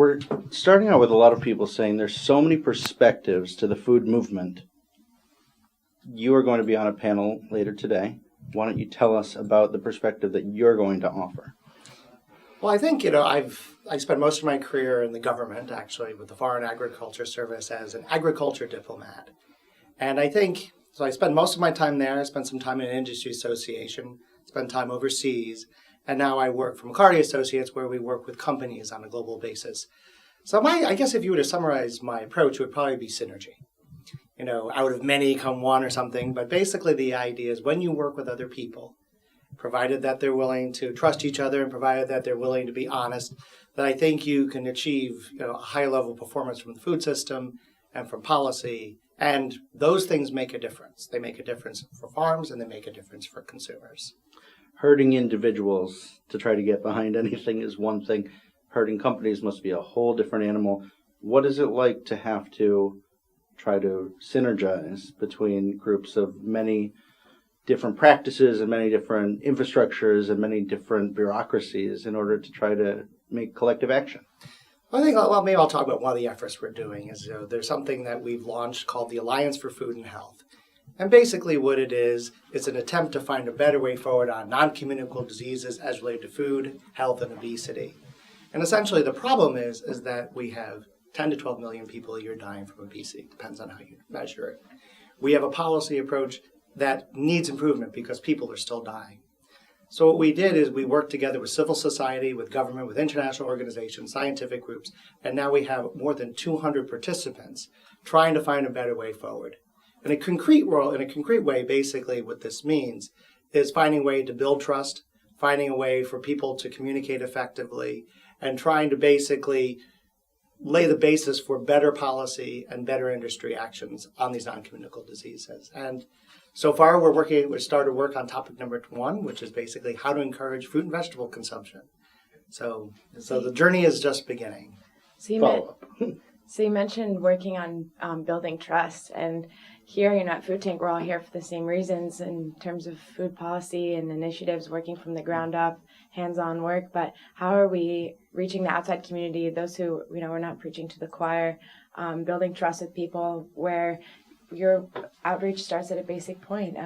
we're starting out with a lot of people saying there's so many perspectives to the food movement. You are going to be on a panel later today. Why don't you tell us about the perspective that you're going to offer? Well, I think, I spent most of my career in the government, actually, with the Foreign Agriculture Service as an agriculture diplomat. And I think, so I spent most of my time there. I spent some time in an industry association, spent time overseas, and now I work for McLarty Associates, where we work with companies on a global basis. So I guess if you were to summarize my approach, it would probably be synergy. Out of many come one or something. But basically the idea is when you work with other people, provided that they're willing to trust each other and provided that they're willing to be honest, that I think you can achieve a high level of performance from the food system and from policy. And those things make a difference. They make a difference for farms and they make a difference for consumers. Herding individuals to try to get behind anything is one thing. Herding companies must be a whole different animal. What is it like to have to try to synergize between groups of many different practices and many different infrastructures and many different bureaucracies in order to try to make collective action? I think, maybe I'll talk about one of the efforts we're doing. There's something that we've launched called the Alliance for Food and Health. And basically what it is, it's an attempt to find a better way forward on non-communicable diseases as related to food, health, and obesity. And essentially the problem is that we have 10 to 12 million people a year dying from obesity. Depends on how you measure it. We have a policy approach that needs improvement because people are still dying. So what we did is we worked together with civil society, with government, with international organizations, scientific groups, and now we have more than 200 participants trying to find a better way forward. In a concrete way, basically what this means is finding a way to build trust, finding a way for people to communicate effectively, and trying to basically lay the basis for better policy and better industry actions on these non-communicable diseases. And so far, we started work on topic number 1, which is basically how to encourage fruit and vegetable consumption. So the journey is just beginning. So you mentioned working on building trust, and here, at Food Tank, we're all here for the same reasons in terms of food policy and initiatives, working from the ground up, hands-on work. But how are we reaching the outside community, those who, we're not preaching to the choir, building trust with people where your outreach starts at a basic point,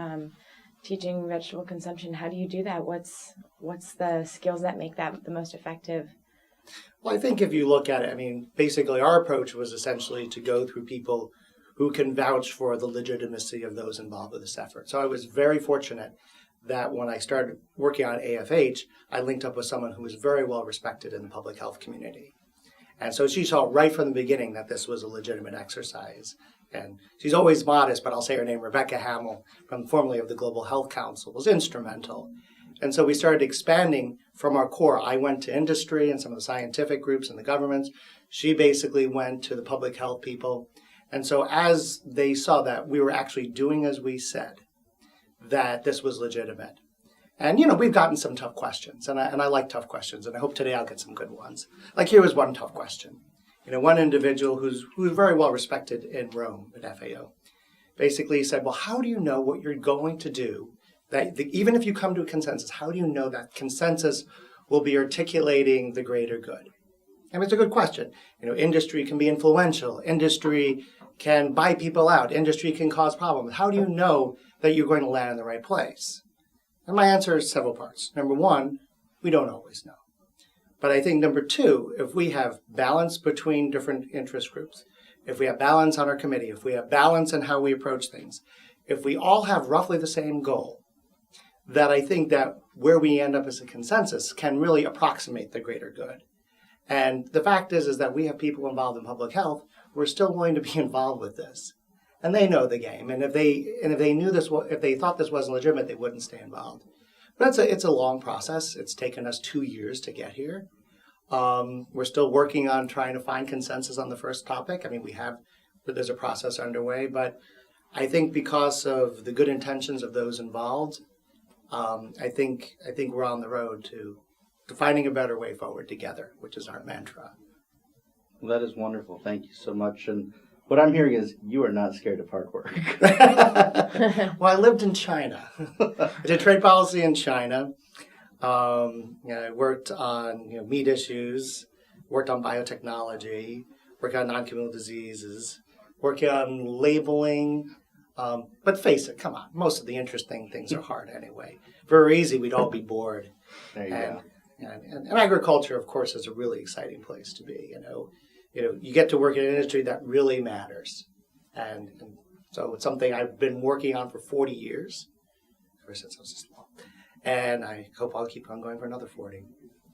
teaching vegetable consumption? How do you do that? What's the skills that make that the most effective? Well, I think if you look at it, basically our approach was essentially to go through people who can vouch for the legitimacy of those involved with this effort. So I was very fortunate that when I started working on AFH, I linked up with someone who was very well respected in the public health community. And so she saw right from the beginning that this was a legitimate exercise. And she's always modest, but I'll say her name, Rebecca Hamill, formerly of the Global Health Council, was instrumental. And so we started expanding from our core. I went to industry and some of the scientific groups and the governments. She basically went to the public health people. And so as they saw that we were actually doing as we said, that this was legitimate. And, we've gotten some tough questions, and I like tough questions, and I hope today I'll get some good ones. Like here was one tough question. One individual who's very well respected in Rome at FAO basically said, well, how do you know what you're going to do? Even if you come to a consensus, how do you know that consensus will be articulating the greater good? It's a good question. Industry can be influential. Industry can buy people out. Industry can cause problems. How do you know that you're going to land in the right place? And my answer is several parts. Number 1, we don't always know. But I think number 2, if we have balance between different interest groups, if we have balance on our committee, if we have balance in how we approach things, if we all have roughly the same goal, that I think that where we end up as a consensus can really approximate the greater good. And the fact is that we have people involved in public health who are still willing to be involved with this. And they know the game. And if they knew this, if they thought this wasn't legitimate, they wouldn't stay involved. But it's a long process. It's taken us 2 years to get here. We're still working on trying to find consensus on the first topic. There's a process underway, but I think because of the good intentions of those involved, I think we're on the road to finding a better way forward together, which is our mantra. Well, that is wonderful. Thank you so much. And what I'm hearing is you are not scared of hard work. Well, I lived in China. I did trade policy in China. I worked on meat issues. worked on biotechnology, worked on non-communicable diseases, working on labeling. But face it, come on, most of the interesting things are hard anyway. If it were easy, we'd all be bored. There you And, go. and agriculture, of course, is a really exciting place to be. You get to work in an industry that really matters, and so it's something I've been working on for 40 years, ever since I was small. And I hope I'll keep on going for another 40.